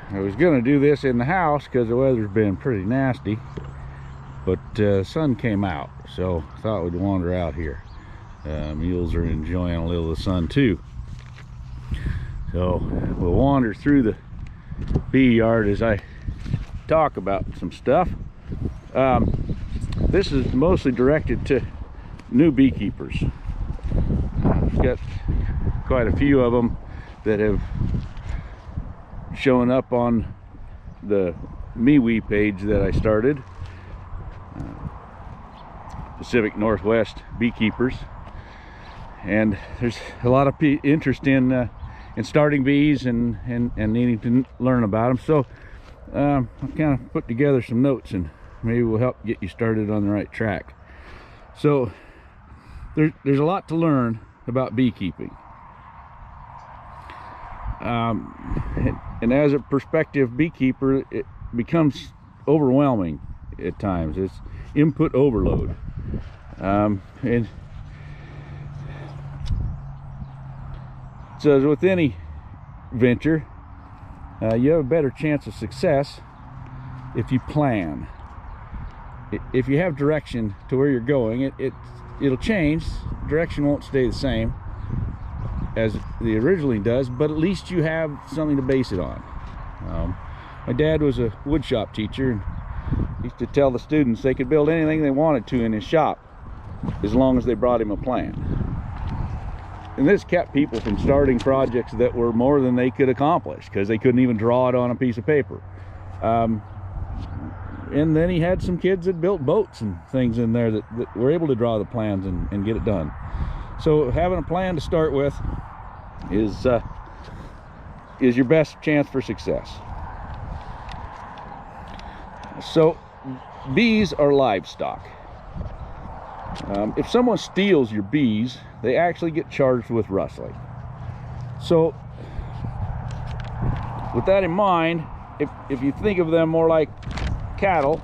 I was gonna do this in the house because the weather's been pretty nasty, but the sun came out, so I thought we'd wander out here. Mules are enjoying a little of the sun too, so we'll wander through the bee yard as I talk about some stuff. This is mostly directed to new beekeepers. I've got quite a few of them that have shown up on the MeWe page that I started, Pacific Northwest Beekeepers, and there's a lot of interest in starting bees and needing to learn about them. So I've kind of put together some notes, and maybe we'll help get you started on the right track. So there's a lot to learn about beekeeping. And as a prospective beekeeper, it becomes overwhelming at times. It's input overload. And so as with any venture, you have a better chance of success if you plan. If you have direction to where you're going, it'll change. Direction won't stay the same as it originally does, but at least you have something to base it on. My dad was a woodshop teacher, and he used to tell the students they could build anything they wanted to in his shop as long as they brought him a plan. And this kept people from starting projects that were more than they could accomplish because they couldn't even draw it on a piece of paper. And then he had some kids that built boats and things in there that were able to draw the plans and get it done. So having a plan to start with is your best chance for success. So bees are livestock. If someone steals your bees, they actually get charged with rustling. So with that in mind, if you think of them more like cattle,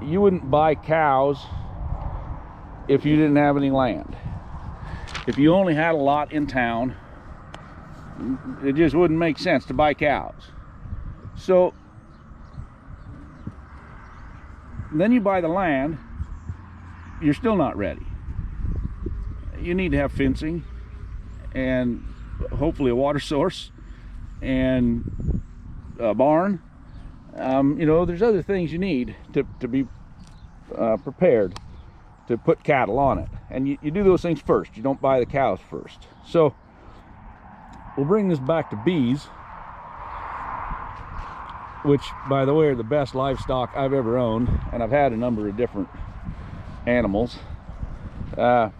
you wouldn't buy cows if you didn't have any land. If you only had a lot in town, it just wouldn't make sense to buy cows. So then you buy the land, you're still not ready. You need to have fencing and hopefully a water source and a barn. You know, there's other things you need to be prepared to put cattle on it, and you do those things first. You don't buy the cows first. So we'll bring this back to bees, which, by the way, are the best livestock I've ever owned, and I've had a number of different animals.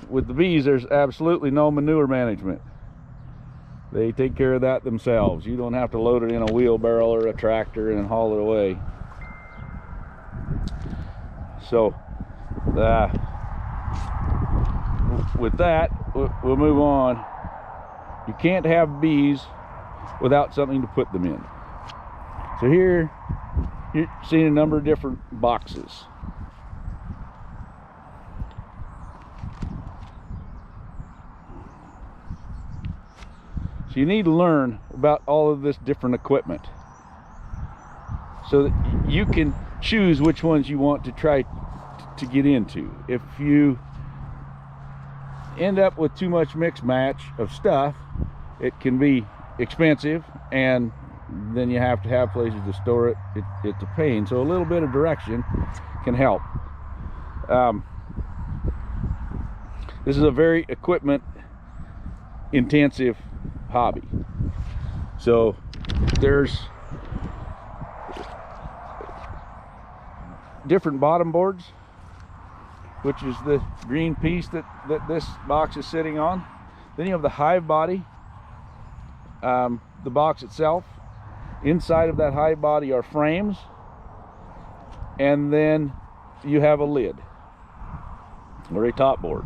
With the bees, there's absolutely no manure management. They take care of that themselves. You don't have to load it in a wheelbarrow or a tractor and haul it away. So with that, we'll move on. You can't have bees without something to put them in. So here you're seeing a number of different boxes. So you need to learn about all of this different equipment so that you can choose which ones you want to try to get into. If you end up with too much mix match of stuff, it can be expensive, and then you have to have places to store it. It's a pain. So a little bit of direction can help. This is a very equipment intensive hobby. So there's different bottom boards, which is the green piece that this box is sitting on. Then you have the hive body, the box itself. Inside of that hive body are frames, and then you have a lid or a top board.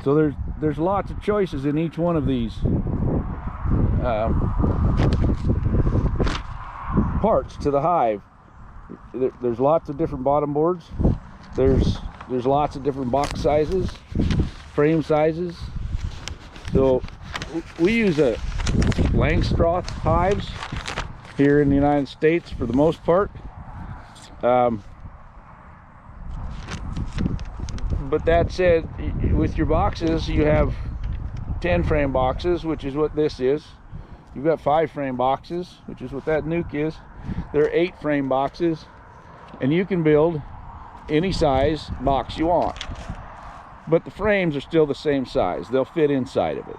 So there's lots of choices in each one of these parts to the hive. There's lots of different bottom boards. There's there's lots of different box sizes, frame sizes. So we use a Langstroth hives here in the United States for the most part. But that said, with your boxes, you have 10 frame boxes, which is what this is. You've got 5 frame boxes, which is what that nuke is. There are 8 frame boxes, and you can build any size box you want. But the frames are still the same size. They'll fit inside of it.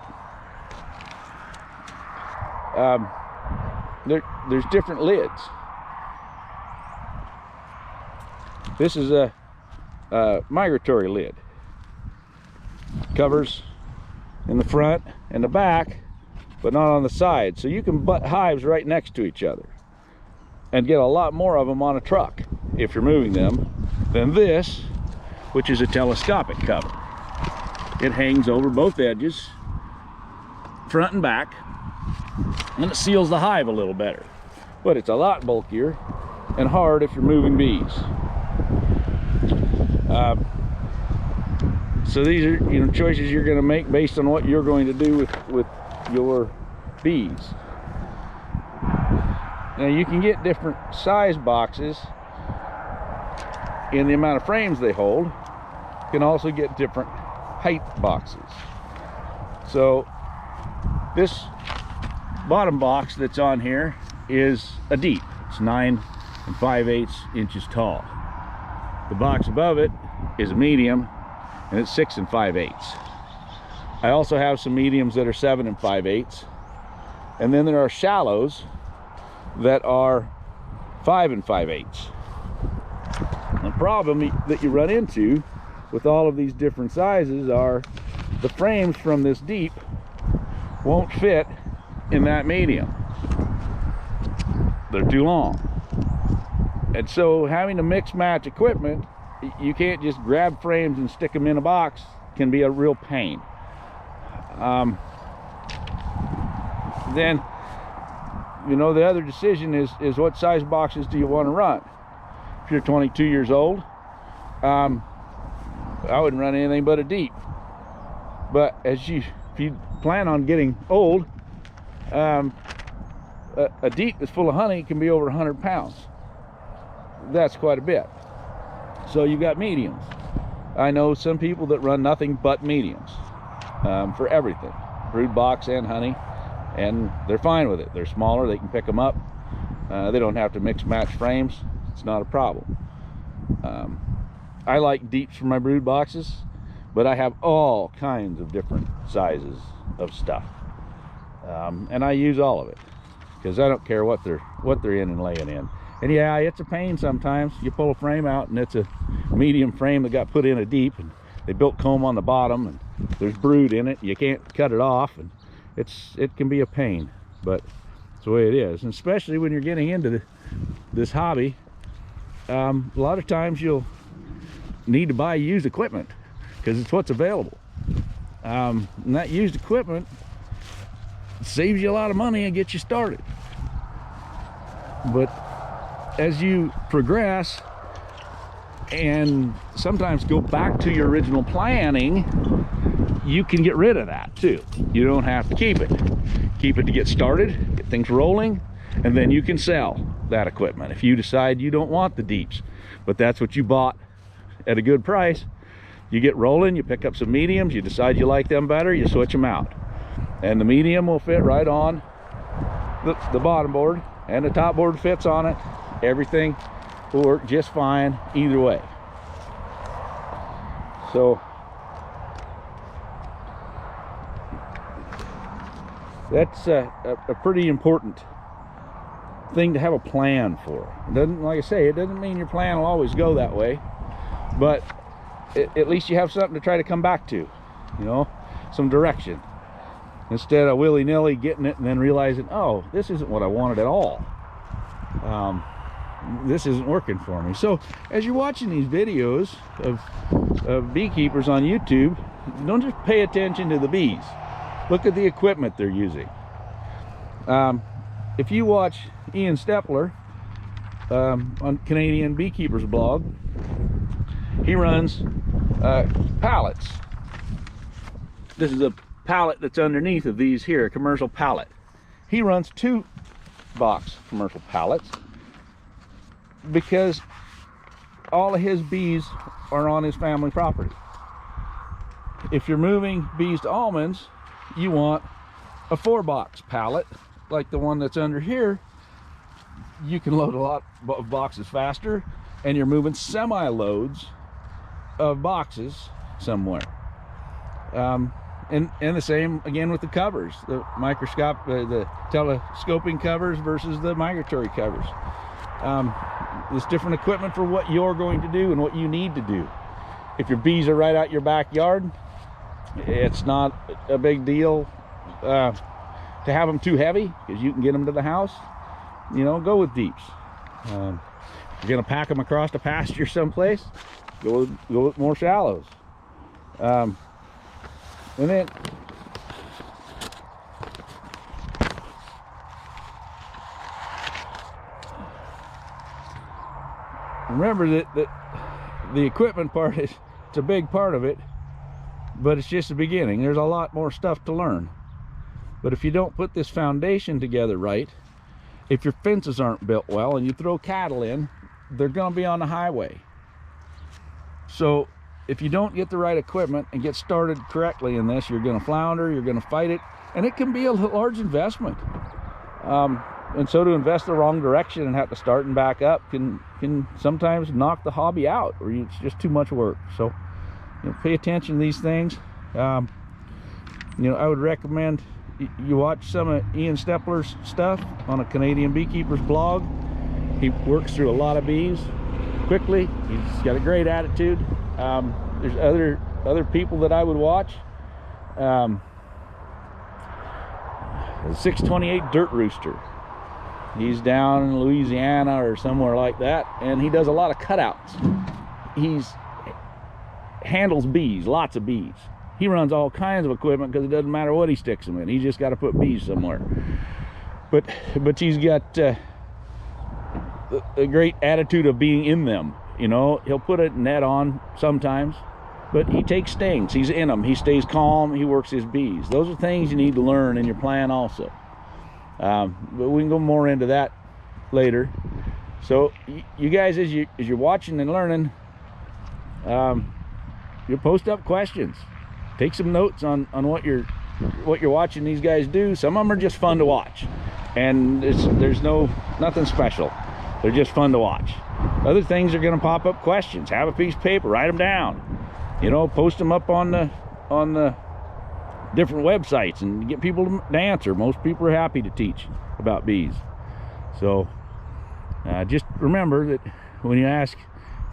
There's different lids. This is a migratory lid. Covers in the front and the back, but not on the side. So you can butt hives right next to each other and get a lot more of them on a truck if you're moving them than this, which is a telescopic cover. It hangs over both edges, front and back, and it seals the hive a little better. But it's a lot bulkier and hard if you're moving bees. So these are, you know, choices you're going to make based on what you're going to do with your bees. Now you can get different size boxes in the amount of frames they hold. You can also get different height boxes. So this bottom box that's on here is a deep. It's 9 5/8 inches tall. The box above it is a medium, and it's 6 5/8. I also have some mediums that are 7 5/8, and then there are shallows that are 5 5/8. The problem that you run into with all of these different sizes are the frames from this deep won't fit in that medium. They're too long. And so having to mix match equipment, you can't just grab frames and stick them in a box, can be a real pain. Then, you know, the other decision is what size boxes do you want to run? If you're 22 years old, I wouldn't run anything but a deep. But if you plan on getting old, a deep that's full of honey can be over 100 pounds. That's quite a bit. So you've got mediums. I know some people that run nothing but mediums for everything, brood box and honey, and they're fine with it. They're smaller, they can pick them up. They don't have to mix match frames. It's not a problem. I like deeps for my brood boxes, but I have all kinds of different sizes of stuff, and I use all of it because I don't care what they're in and laying in. And yeah, it's a pain sometimes. You pull a frame out and it's a medium frame that got put in a deep, and they built comb on the bottom, and there's brood in it. You can't cut it off, and it can be a pain, but it's the way it is. And especially when you're getting into this hobby, a lot of times you'll need to buy used equipment because it's what's available. And that used equipment saves you a lot of money and gets you started. But as you progress and sometimes go back to your original planning, you can get rid of that too. You don't have to keep it. Keep it to get started, get things rolling, and then you can sell that equipment if you decide you don't want the deeps, but that's what you bought at a good price. You get rolling, you pick up some mediums, you decide you like them better, you switch them out, and the medium will fit right on the bottom board, and the top board fits on it. Everything will work just fine either way. So that's a pretty important thing to have a plan for. It doesn't, like I say, it doesn't mean your plan will always go that way, but at least you have something to try to come back to, you know, some direction, instead of willy-nilly getting it and then realizing, oh, this isn't what I wanted at all. This isn't working for me. So as you're watching these videos of beekeepers on YouTube, don't just pay attention to the bees. Look at the equipment they're using. If you watch Ian Stepler on Canadian Beekeepers blog, He runs pallets. This is a pallet that's underneath of these here, a commercial pallet. He runs 2-box commercial pallets because all of his bees are on his family property. If you're moving bees to almonds, you want a 4-box pallet like the one that's under here. You can load a lot of boxes faster, and you're moving semi-loads of boxes somewhere. And the same again with the covers, the the telescoping covers versus the migratory covers. There's different equipment for what you're going to do and what you need to do. If your bees are right out your backyard, it's not a big deal to have them too heavy, because you can get them to the house. You know, go with deeps. If you're gonna pack them across the pasture someplace, go with more shallows. And then remember that the equipment part it's a big part of it, but it's just the beginning. There's a lot more stuff to learn. But if you don't put this foundation together right, if your fences aren't built well and you throw cattle in, they're going to be on the highway. So if you don't get the right equipment and get started correctly in this, you're going to flounder, you're going to fight it, and it can be a large investment. And so to invest the wrong direction and have to start and back up can sometimes knock the hobby out, or it's just too much work. So, you know, pay attention to these things. You know, I would recommend you watch some of Ian Stepler's stuff on a Canadian Beekeepers blog. He works through a lot of bees quickly. He's got a great attitude. There's other people that I would watch. The 628 Dirt Rooster. He's down in Louisiana or somewhere like that, and he does a lot of cutouts. He's handles bees, lots of bees. He runs all kinds of equipment because it doesn't matter what he sticks them in. He's just got to put bees somewhere. But he's got a great attitude of being in them. You know, he'll put a net on sometimes, but he takes stings. He's in them. He stays calm. He works his bees. Those are things you need to learn in your plan also. But we can go more into that later. So you guys, as you're watching and learning, you post up questions. Take some notes on what you're watching these guys do. Some of them are just fun to watch, and there's nothing special. They're just fun to watch. Other things are going to pop up questions. Have a piece of paper, write them down. You know, post them up on the different websites and get people to answer. Most people are happy to teach about bees. So just remember that when you ask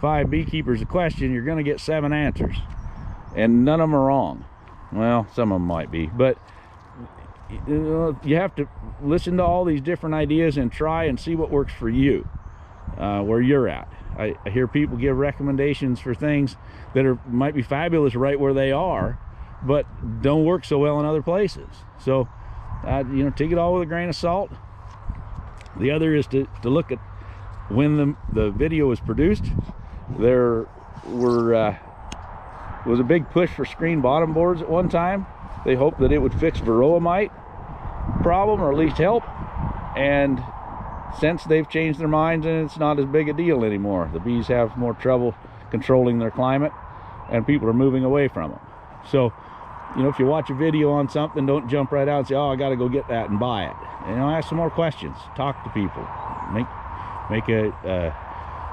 5 beekeepers a question, you're going to get 7 answers, and none of them are wrong. Well, some of them might be, but you have to listen to all these different ideas and try and see what works for you, where you're at. I hear people give recommendations for things that might be fabulous right where they are, but don't work so well in other places. So you know, take it all with a grain of salt. The other is to look at when the video was produced. There was a big push for screen bottom boards at one time. They hoped that it would fix varroa mite problem, or at least help, and since they've changed their minds and it's not as big a deal anymore. The bees have more trouble controlling their climate, and people are moving away from them. So, you know, if you watch a video on something, don't jump right out and say, oh, I got to go get that and buy it. You know, ask some more questions, talk to people, make a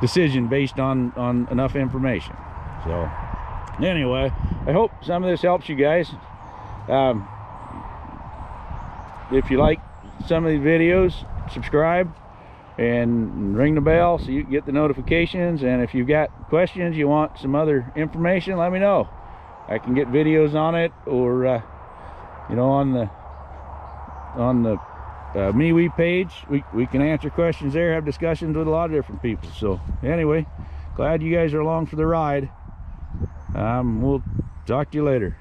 decision based on enough information. So anyway, I hope some of this helps you guys. If you like some of these videos, subscribe and ring the bell so you get the notifications. And if you've got questions, you want some other information, let me know. I can get videos on it, or you know, on the MeWe page, we can answer questions there, have discussions with a lot of different people. So anyway, glad you guys are along for the ride. We'll talk to you later.